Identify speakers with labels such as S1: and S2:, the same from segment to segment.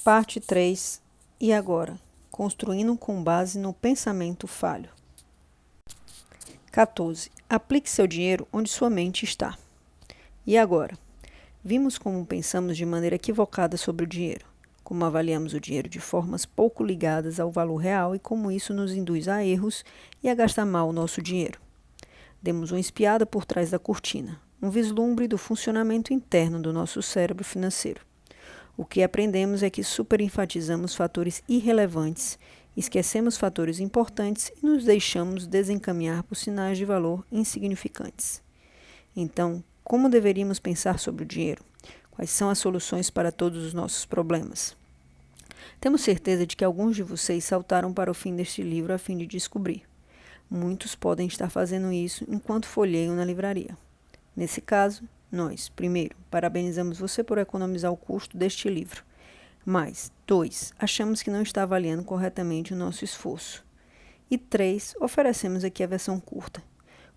S1: Parte 3. E agora? Construindo com base no pensamento falho. 14. Aplique seu dinheiro onde sua mente está. E agora? Vimos como pensamos de maneira equivocada sobre o dinheiro, como avaliamos o dinheiro de formas pouco ligadas ao valor real e como isso nos induz a erros e a gastar mal o nosso dinheiro. Demos uma espiada por trás da cortina, um vislumbre do funcionamento interno do nosso cérebro financeiro. O que aprendemos é que superenfatizamos fatores irrelevantes, esquecemos fatores importantes e nos deixamos desencaminhar por sinais de valor insignificantes. Então, como deveríamos pensar sobre o dinheiro? Quais são as soluções para todos os nossos problemas? Temos certeza de que alguns de vocês saltaram para o fim deste livro a fim de descobrir. Muitos podem estar fazendo isso enquanto folheiam na livraria. Nesse caso, nós, primeiro, parabenizamos você por economizar o custo deste livro. Mas, 2, achamos que não está avaliando corretamente o nosso esforço. E 3, oferecemos aqui a versão curta.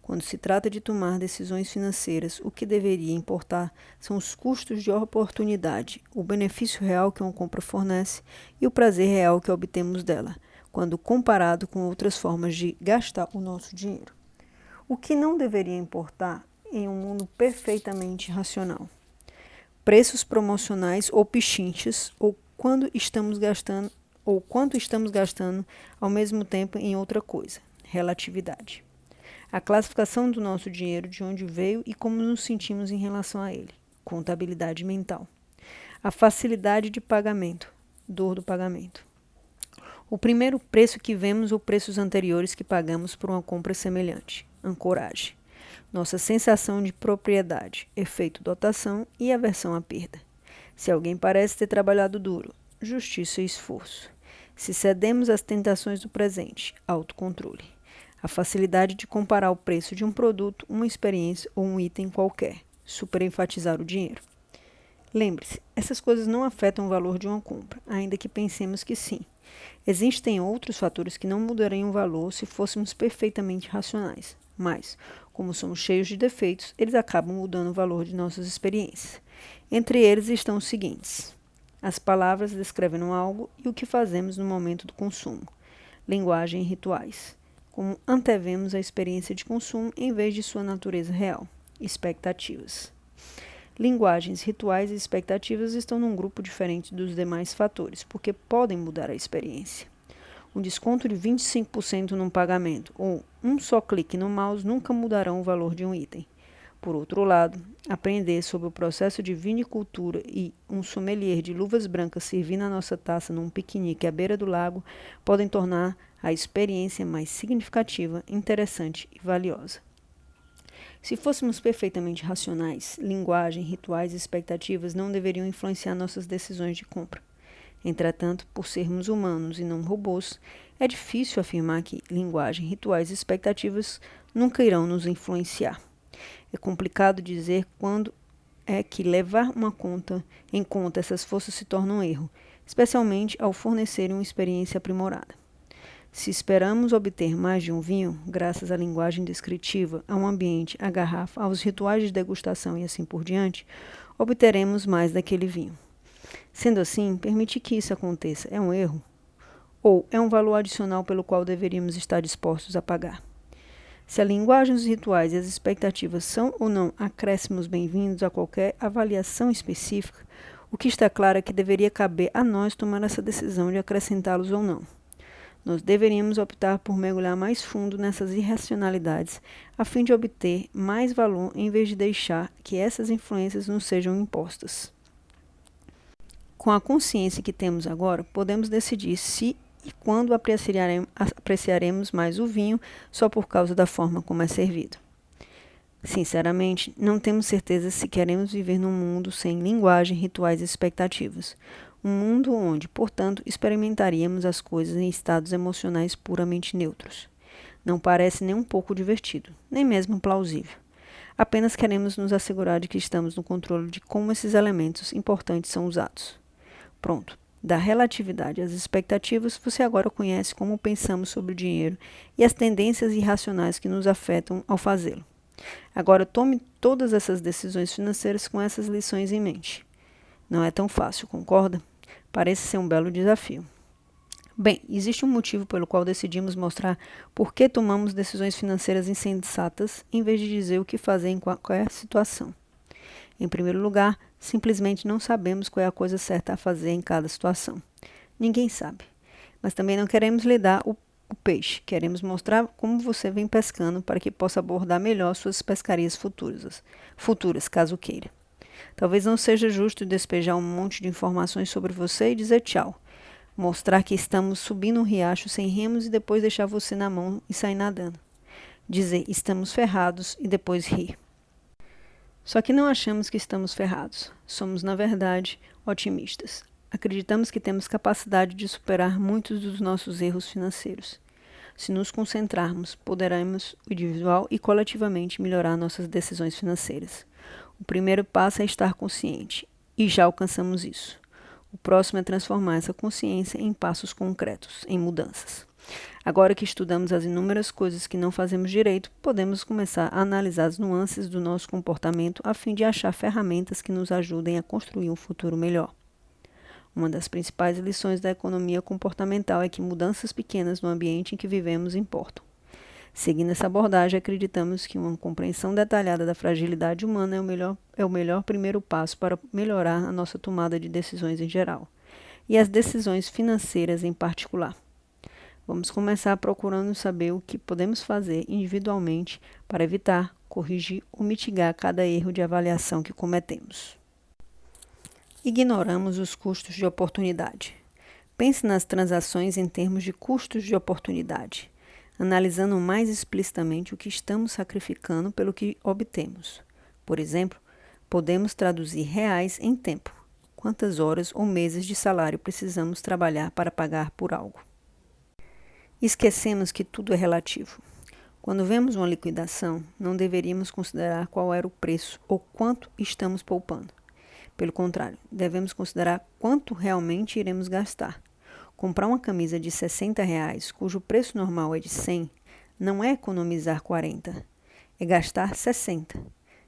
S1: Quando se trata de tomar decisões financeiras, o que deveria importar são os custos de oportunidade, o benefício real que uma compra fornece e o prazer real que obtemos dela, quando comparado com outras formas de gastar o nosso dinheiro. O que não deveria importar em um mundo perfeitamente racional. Preços promocionais ou pichinchas, ou quanto estamos gastando ao mesmo tempo em outra coisa. Relatividade. A classificação do nosso dinheiro, de onde veio e como nos sentimos em relação a ele. Contabilidade mental. A facilidade de pagamento. Dor do pagamento. O primeiro preço que vemos ou preços anteriores que pagamos por uma compra semelhante. Ancoragem. Nossa sensação de propriedade, efeito dotação e aversão à perda. Se alguém parece ter trabalhado duro, justiça e esforço. Se cedemos às tentações do presente, autocontrole. A facilidade de comparar o preço de um produto, uma experiência ou um item qualquer. Superenfatizar o dinheiro. Lembre-se, essas coisas não afetam o valor de uma compra, ainda que pensemos que sim. Existem outros fatores que não mudariam o valor se fôssemos perfeitamente racionais. Mas, como somos cheios de defeitos, eles acabam mudando o valor de nossas experiências. Entre eles estão os seguintes. As palavras descrevem algo e o que fazemos no momento do consumo. Linguagem e rituais. Como antevemos a experiência de consumo em vez de sua natureza real. Expectativas. Linguagens, rituais e expectativas estão num grupo diferente dos demais fatores, porque podem mudar a experiência. Um desconto de 25% num pagamento ou um só clique no mouse nunca mudarão o valor de um item. Por outro lado, aprender sobre o processo de vinicultura e um sommelier de luvas brancas servindo a nossa taça num piquenique à beira do lago podem tornar a experiência mais significativa, interessante e valiosa. Se fôssemos perfeitamente racionais, linguagem, rituais e expectativas não deveriam influenciar nossas decisões de compra. Entretanto, por sermos humanos e não robôs, é difícil afirmar que linguagem, rituais e expectativas nunca irão nos influenciar. É complicado dizer quando é que levar em conta essas forças se torna um erro, especialmente ao fornecerem uma experiência aprimorada. Se esperamos obter mais de um vinho, graças à linguagem descritiva, ao ambiente, à garrafa, aos rituais de degustação e assim por diante, obteremos mais daquele vinho. Sendo assim, permitir que isso aconteça é um erro? Ou é um valor adicional pelo qual deveríamos estar dispostos a pagar? Se a linguagem, os rituais e as expectativas são ou não acréscimos bem-vindos a qualquer avaliação específica, o que está claro é que deveria caber a nós tomar essa decisão de acrescentá-los ou não. Nós deveríamos optar por mergulhar mais fundo nessas irracionalidades, a fim de obter mais valor em vez de deixar que essas influências nos sejam impostas. Com a consciência que temos agora, podemos decidir se e quando apreciaremos mais o vinho só por causa da forma como é servido. Sinceramente, não temos certeza se queremos viver num mundo sem linguagem, rituais e expectativas. Um mundo onde, portanto, experimentaríamos as coisas em estados emocionais puramente neutros. Não parece nem um pouco divertido, nem mesmo plausível. Apenas queremos nos assegurar de que estamos no controle de como esses elementos importantes são usados. Pronto. Da relatividade às expectativas, você agora conhece como pensamos sobre o dinheiro e as tendências irracionais que nos afetam ao fazê-lo. Agora tome todas essas decisões financeiras com essas lições em mente. Não é tão fácil, concorda? Parece ser um belo desafio. Bem, existe um motivo pelo qual decidimos mostrar por que tomamos decisões financeiras insensatas em vez de dizer o que fazer em qualquer situação. Em primeiro lugar, simplesmente não sabemos qual é a coisa certa a fazer em cada situação. Ninguém sabe. Mas também não queremos lhe dar o peixe. Queremos mostrar como você vem pescando para que possa abordar melhor suas pescarias futuras, caso queira. Talvez não seja justo despejar um monte de informações sobre você e dizer tchau. Mostrar que estamos subindo um riacho sem remos e depois deixar você na mão e sair nadando. Dizer estamos ferrados e depois rir. Só que não achamos que estamos ferrados. Somos, na verdade, otimistas. Acreditamos que temos capacidade de superar muitos dos nossos erros financeiros. Se nos concentrarmos, poderemos, individual e coletivamente, melhorar nossas decisões financeiras. O primeiro passo é estar consciente, e já alcançamos isso. O próximo é transformar essa consciência em passos concretos, em mudanças. Agora que estudamos as inúmeras coisas que não fazemos direito, podemos começar a analisar as nuances do nosso comportamento a fim de achar ferramentas que nos ajudem a construir um futuro melhor. Uma das principais lições da economia comportamental é que mudanças pequenas no ambiente em que vivemos importam. Seguindo essa abordagem, acreditamos que uma compreensão detalhada da fragilidade humana é o melhor primeiro passo para melhorar a nossa tomada de decisões em geral, e as decisões financeiras em particular. Vamos começar procurando saber o que podemos fazer individualmente para evitar, corrigir ou mitigar cada erro de avaliação que cometemos. Ignoramos os custos de oportunidade. Pense nas transações em termos de custos de oportunidade, analisando mais explicitamente o que estamos sacrificando pelo que obtemos. Por exemplo, podemos traduzir reais em tempo. Quantas horas ou meses de salário precisamos trabalhar para pagar por algo? Esquecemos que tudo é relativo. Quando vemos uma liquidação, não deveríamos considerar qual era o preço ou quanto estamos poupando. Pelo contrário, devemos considerar quanto realmente iremos gastar. Comprar uma camisa de R$60, cujo preço normal é de 100, não é economizar 40, é gastar 60.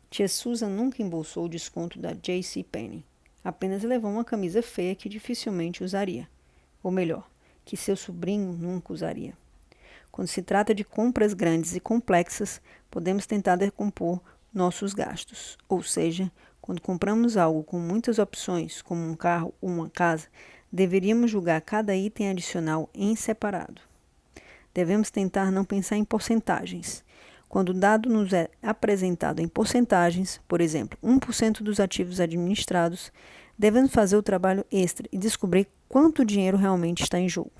S1: Tia Susan nunca embolsou o desconto da JCPenney. Apenas levou uma camisa feia que dificilmente usaria. Ou melhor, que seu sobrinho nunca usaria. Quando se trata de compras grandes e complexas, podemos tentar decompor nossos gastos. Ou seja, quando compramos algo com muitas opções, como um carro ou uma casa, deveríamos julgar cada item adicional em separado. Devemos tentar não pensar em porcentagens. Quando o dado nos é apresentado em porcentagens, por exemplo, 1% dos ativos administrados, devemos fazer o trabalho extra e descobrir quanto dinheiro realmente está em jogo.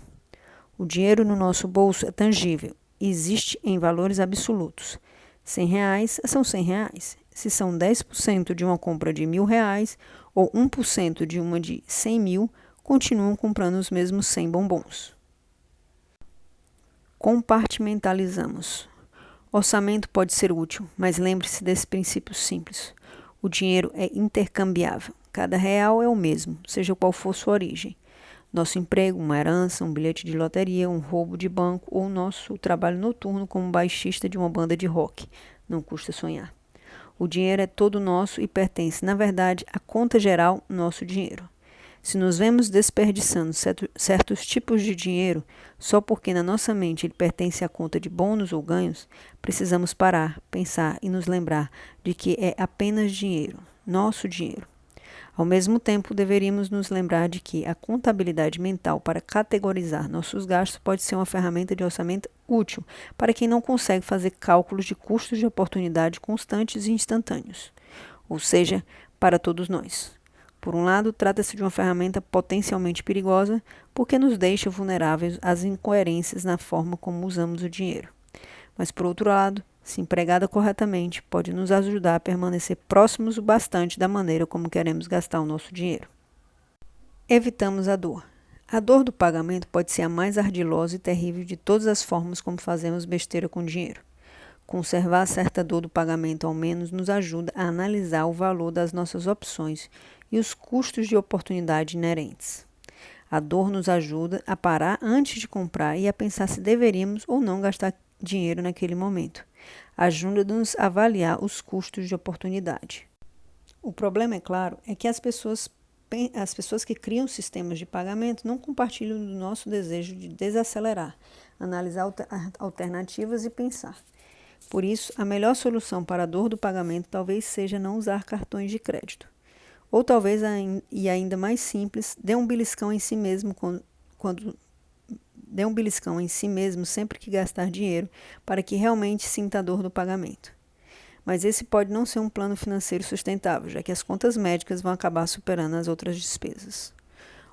S1: O dinheiro no nosso bolso é tangível e existe em valores absolutos. R$100 são R$100. Se são 10% de uma compra de R$1.000 ou 1% de uma de 100 mil, continuam comprando os mesmos 100 bombons. Compartimentalizamos. Orçamento pode ser útil, mas lembre-se desse princípio simples. O dinheiro é intercambiável. Cada real é o mesmo, seja qual for sua origem. Nosso emprego, uma herança, um bilhete de loteria, um roubo de banco ou nosso trabalho noturno como baixista de uma banda de rock. Não custa sonhar. O dinheiro é todo nosso e pertence, na verdade, à conta geral, nosso dinheiro. Se nos vemos desperdiçando certos tipos de dinheiro só porque na nossa mente ele pertence à conta de bônus ou ganhos, precisamos parar, pensar e nos lembrar de que é apenas dinheiro, nosso dinheiro. Ao mesmo tempo, deveríamos nos lembrar de que a contabilidade mental para categorizar nossos gastos pode ser uma ferramenta de orçamento útil para quem não consegue fazer cálculos de custos de oportunidade constantes e instantâneos, ou seja, para todos nós. Por um lado, trata-se de uma ferramenta potencialmente perigosa porque nos deixa vulneráveis às incoerências na forma como usamos o dinheiro. Mas, por outro lado, se empregada corretamente, pode nos ajudar a permanecer próximos o bastante da maneira como queremos gastar o nosso dinheiro. Evitamos a dor. A dor do pagamento pode ser a mais ardilosa e terrível de todas as formas como fazemos besteira com dinheiro. Conservar certa dor do pagamento, ao menos, nos ajuda a analisar o valor das nossas opções e os custos de oportunidade inerentes. A dor nos ajuda a parar antes de comprar e a pensar se deveríamos ou não gastar dinheiro naquele momento. Ajuda-nos a avaliar os custos de oportunidade. O problema, é claro, é que as pessoas as pessoas que criam sistemas de pagamento não compartilham do nosso desejo de desacelerar, analisar alternativas e pensar. Por isso, a melhor solução para a dor do pagamento talvez seja não usar cartões de crédito. Ou talvez, e ainda mais simples, dê um beliscão em si mesmo dê um beliscão em si mesmo sempre que gastar dinheiro para que realmente sinta a dor do pagamento. Mas esse pode não ser um plano financeiro sustentável, já que as contas médicas vão acabar superando as outras despesas.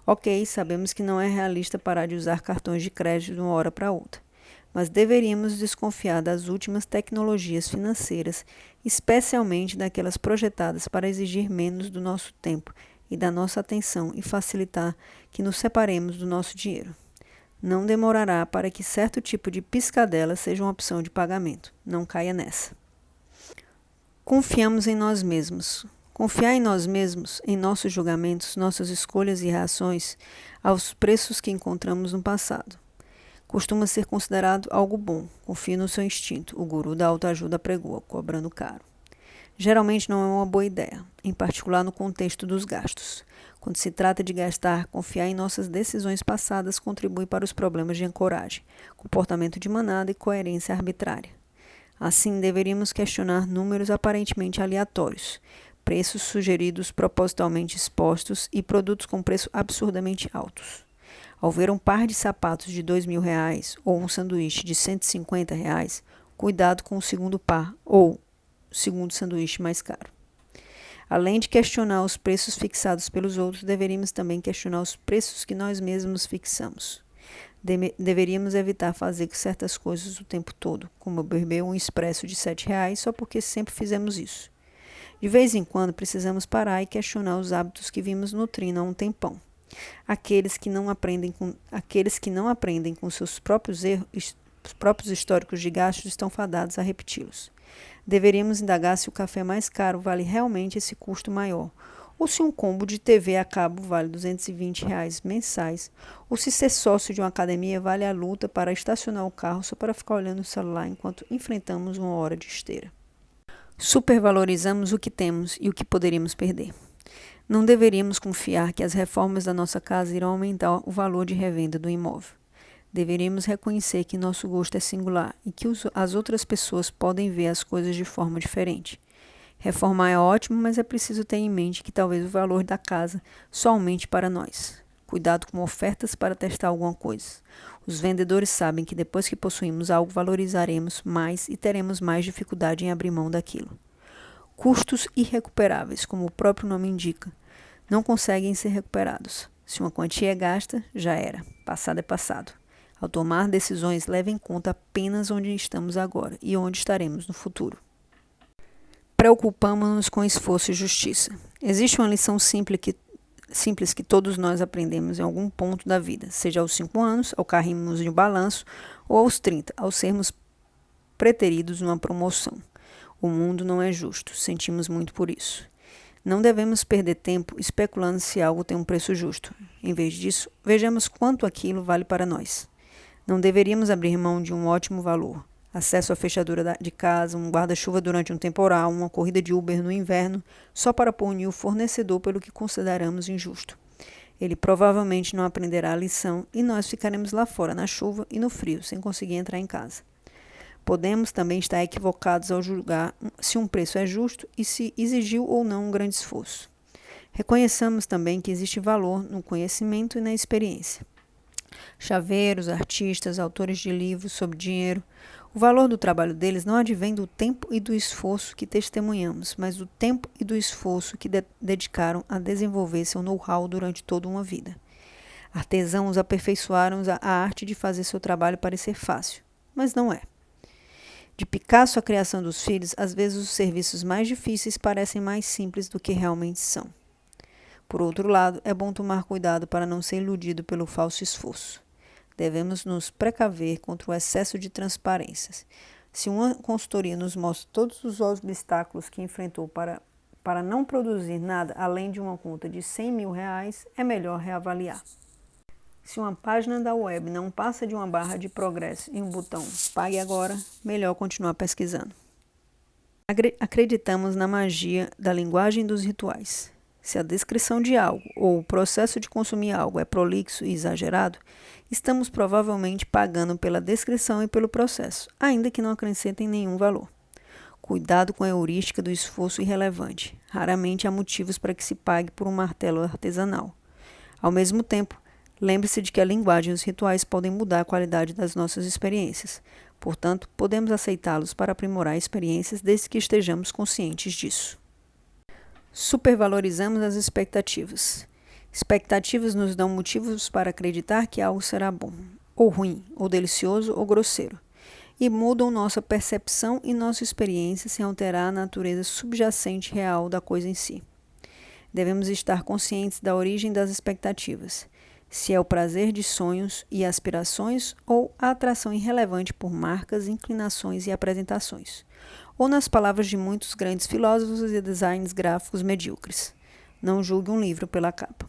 S1: Ok, sabemos que não é realista parar de usar cartões de crédito de uma hora para outra, mas deveríamos desconfiar das últimas tecnologias financeiras, especialmente daquelas projetadas para exigir menos do nosso tempo e da nossa atenção e facilitar que nos separemos do nosso dinheiro. Não demorará para que certo tipo de piscadela seja uma opção de pagamento. Não caia nessa. Confiamos em nós mesmos. Confiar em nós mesmos, em nossos julgamentos, nossas escolhas e reações aos preços que encontramos no passado, costuma ser considerado algo bom. Confie no seu instinto, o guru da autoajuda pregou, cobrando caro. Geralmente não é uma boa ideia, em particular no contexto dos gastos. Quando se trata de gastar, confiar em nossas decisões passadas contribui para os problemas de ancoragem, comportamento de manada e coerência arbitrária. Assim, deveríamos questionar números aparentemente aleatórios, preços sugeridos propositalmente expostos e produtos com preço absurdamente altos. Ao ver um par de sapatos de R$2.000 ou um sanduíche de R$150, cuidado com o segundo par ou o segundo sanduíche mais caro. Além de questionar os preços fixados pelos outros, deveríamos também questionar os preços que nós mesmos fixamos. Deveríamos evitar fazer certas coisas o tempo todo, como beber um expresso de R$7 só porque sempre fizemos isso. De vez em quando, precisamos parar e questionar os hábitos que vimos nutrindo há um tempão. Aqueles que não aprendem com seus próprios erros, os próprios históricos de gastos estão fadados a repeti-los. Deveríamos indagar se o café mais caro vale realmente esse custo maior, ou se um combo de TV a cabo vale R$220 mensais, ou se ser sócio de uma academia vale a luta para estacionar o carro só para ficar olhando o celular enquanto enfrentamos uma hora de esteira. Supervalorizamos o que temos e o que poderíamos perder. Não deveríamos confiar que as reformas da nossa casa irão aumentar o valor de revenda do imóvel. Deveríamos reconhecer que nosso gosto é singular e que as outras pessoas podem ver as coisas de forma diferente. Reformar é ótimo, mas é preciso ter em mente que talvez o valor da casa só aumente para nós. Cuidado com ofertas para testar alguma coisa. Os vendedores sabem que depois que possuímos algo, valorizaremos mais e teremos mais dificuldade em abrir mão daquilo. Custos irrecuperáveis, como o próprio nome indica, não conseguem ser recuperados. Se uma quantia é gasta, já era. Passado é passado. Ao tomar decisões, leve em conta apenas onde estamos agora e onde estaremos no futuro. Preocupamos-nos com esforço e justiça. Existe uma lição simples que todos nós aprendemos em algum ponto da vida, seja aos 5 anos, ao cairmos de um balanço, ou aos 30, ao sermos preteridos numa promoção. O mundo não é justo, sentimos muito por isso. Não devemos perder tempo especulando se algo tem um preço justo. Em vez disso, vejamos quanto aquilo vale para nós. Não deveríamos abrir mão de um ótimo valor. Acesso à fechadura de casa, um guarda-chuva durante um temporal, uma corrida de Uber no inverno, só para punir o fornecedor pelo que consideramos injusto. Ele provavelmente não aprenderá a lição e nós ficaremos lá fora na chuva e no frio, sem conseguir entrar em casa. Podemos também estar equivocados ao julgar se um preço é justo e se exigiu ou não um grande esforço. Reconheçamos também que existe valor no conhecimento e na experiência. Chaveiros, artistas, autores de livros sobre dinheiro. O valor do trabalho deles não advém do tempo e do esforço que testemunhamos, mas do tempo e do esforço que dedicaram a desenvolver seu know-how durante toda uma vida. Artesãos aperfeiçoaram a arte de fazer seu trabalho parecer fácil, mas não é. De Picasso à criação dos filhos, às vezes os serviços mais difíceis parecem mais simples do que realmente são. Por outro lado, é bom tomar cuidado para não ser iludido pelo falso esforço. Devemos nos precaver contra o excesso de transparências. Se uma consultoria nos mostra todos os obstáculos que enfrentou para não produzir nada além de uma conta de R$100.000, é melhor reavaliar. Se uma página da web não passa de uma barra de progresso e um botão "Pague agora", melhor continuar pesquisando. Acreditamos na magia da linguagem dos rituais. Se a descrição de algo ou o processo de consumir algo é prolixo e exagerado, estamos provavelmente pagando pela descrição e pelo processo, ainda que não acrescentem nenhum valor. Cuidado com a heurística do esforço irrelevante. Raramente há motivos para que se pague por um martelo artesanal. Ao mesmo tempo, lembre-se de que a linguagem e os rituais podem mudar a qualidade das nossas experiências. Portanto, podemos aceitá-los para aprimorar experiências desde que estejamos conscientes disso. Supervalorizamos as expectativas. Expectativas nos dão motivos para acreditar que algo será bom, ou ruim, ou delicioso, ou grosseiro, e mudam nossa percepção e nossa experiência sem alterar a natureza subjacente real da coisa em si. Devemos estar conscientes da origem das expectativas, se é o prazer de sonhos e aspirações ou a atração irrelevante por marcas, inclinações e apresentações, ou nas palavras de muitos grandes filósofos e designs gráficos medíocres. Não julgue um livro pela capa.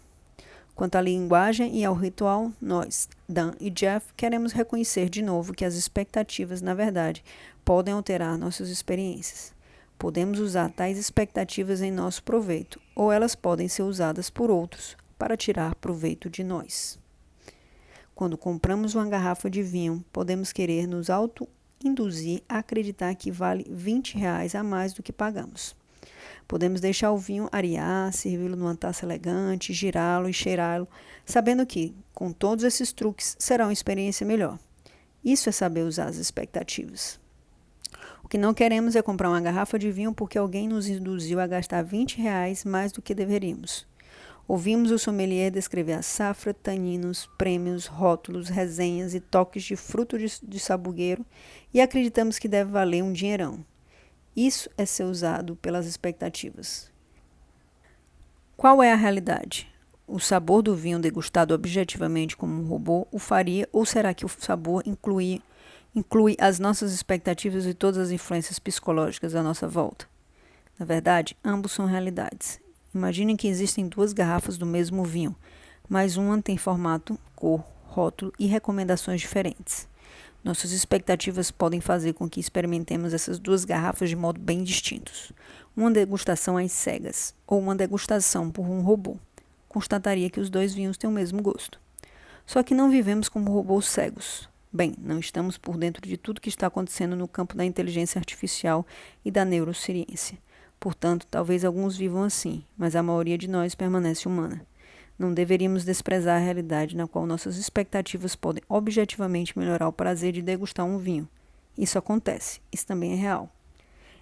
S1: Quanto à linguagem e ao ritual, nós, Dan e Jeff, queremos reconhecer de novo que as expectativas, na verdade, podem alterar nossas experiências. Podemos usar tais expectativas em nosso proveito, ou elas podem ser usadas por outros para tirar proveito de nós. Quando compramos uma garrafa de vinho, podemos querer nos auto-induzir a acreditar que vale R$ 20 a mais do que pagamos. Podemos deixar o vinho arear, servi-lo numa taça elegante, girá-lo e cheirá-lo, sabendo que, com todos esses truques, será uma experiência melhor. Isso é saber usar as expectativas. O que não queremos é comprar uma garrafa de vinho porque alguém nos induziu a gastar R$ 20 mais do que deveríamos. Ouvimos o sommelier descrever a safra, taninos, prêmios, rótulos, resenhas e toques de fruto de sabugueiro e acreditamos que deve valer um dinheirão. Isso é ser usado pelas expectativas. Qual é a realidade? O sabor do vinho degustado objetivamente como um robô o faria, ou será que o sabor inclui as nossas expectativas e todas as influências psicológicas à nossa volta? Na verdade, ambos são realidades. Imaginem que existem duas garrafas do mesmo vinho, mas uma tem formato, cor, rótulo e recomendações diferentes. Nossas expectativas podem fazer com que experimentemos essas duas garrafas de modo bem distintos. Uma degustação às cegas, ou uma degustação por um robô, constataria que os dois vinhos têm o mesmo gosto. Só que não vivemos como robôs cegos. Bem, não estamos por dentro de tudo que está acontecendo no campo da inteligência artificial e da neurociência. Portanto, talvez alguns vivam assim, mas a maioria de nós permanece humana. Não deveríamos desprezar a realidade na qual nossas expectativas podem objetivamente melhorar o prazer de degustar um vinho. Isso acontece, isso também é real.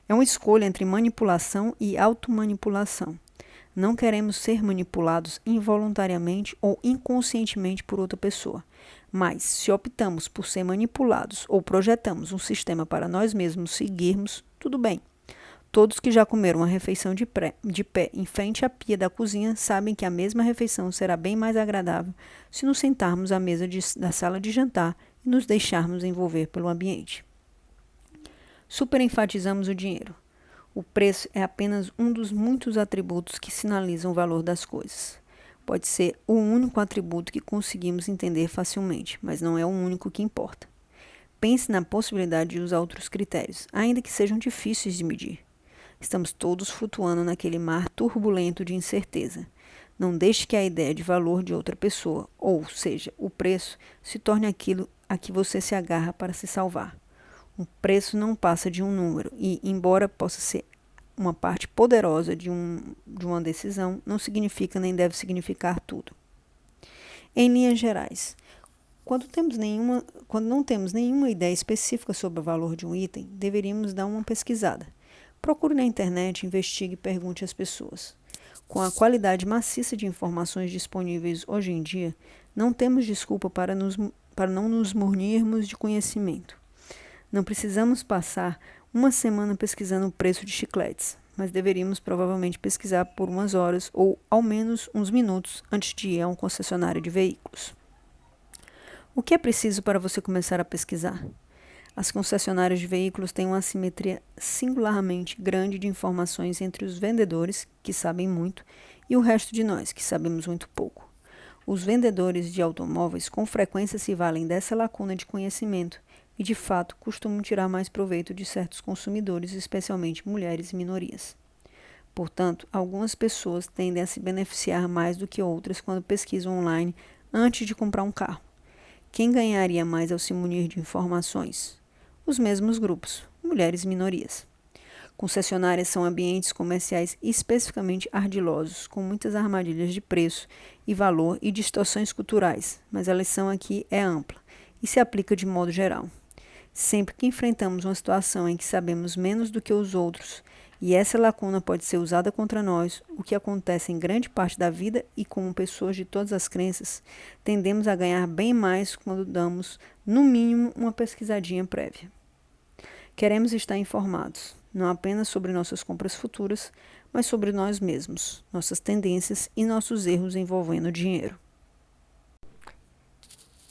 S1: É uma escolha entre manipulação e automanipulação. Não queremos ser manipulados involuntariamente ou inconscientemente por outra pessoa. Mas, se optamos por ser manipulados ou projetamos um sistema para nós mesmos seguirmos, tudo bem. Todos que já comeram uma refeição de pé em frente à pia da cozinha sabem que a mesma refeição será bem mais agradável se nos sentarmos à mesa da sala de jantar e nos deixarmos envolver pelo ambiente. Superenfatizamos o dinheiro. O preço é apenas um dos muitos atributos que sinalizam o valor das coisas. Pode ser o único atributo que conseguimos entender facilmente, mas não é o único que importa. Pense na possibilidade de usar outros critérios, ainda que sejam difíceis de medir. Estamos todos flutuando naquele mar turbulento de incerteza. Não deixe que a ideia de valor de outra pessoa, ou seja, o preço, se torne aquilo a que você se agarra para se salvar. Um preço não passa de um número e, embora possa ser uma parte poderosa de uma decisão, não significa nem deve significar tudo. Em linhas gerais, quando não temos nenhuma ideia específica sobre o valor de um item, deveríamos dar uma pesquisada. Procure na internet, investigue e pergunte às pessoas. Com a qualidade maciça de informações disponíveis hoje em dia, não temos desculpa para não nos munirmos de conhecimento. Não precisamos passar uma semana pesquisando o preço de chicletes, mas deveríamos provavelmente pesquisar por umas horas ou ao menos uns minutos antes de ir a um concessionário de veículos. O que é preciso para você começar a pesquisar? As concessionárias de veículos têm uma assimetria singularmente grande de informações entre os vendedores, que sabem muito, e o resto de nós, que sabemos muito pouco. Os vendedores de automóveis com frequência se valem dessa lacuna de conhecimento e, de fato, costumam tirar mais proveito de certos consumidores, especialmente mulheres e minorias. Portanto, algumas pessoas tendem a se beneficiar mais do que outras quando pesquisam online antes de comprar um carro. Quem ganharia mais ao se munir de informações? Os mesmos grupos, mulheres e minorias. Concessionárias são ambientes comerciais especificamente ardilosos, com muitas armadilhas de preço e valor e distorções culturais, mas a lição aqui é ampla e se aplica de modo geral. Sempre que enfrentamos uma situação em que sabemos menos do que os outros e essa lacuna pode ser usada contra nós, o que acontece em grande parte da vida e com pessoas de todas as crenças, tendemos a ganhar bem mais quando damos, no mínimo, uma pesquisadinha prévia. Queremos estar informados, não apenas sobre nossas compras futuras, mas sobre nós mesmos, nossas tendências e nossos erros envolvendo dinheiro.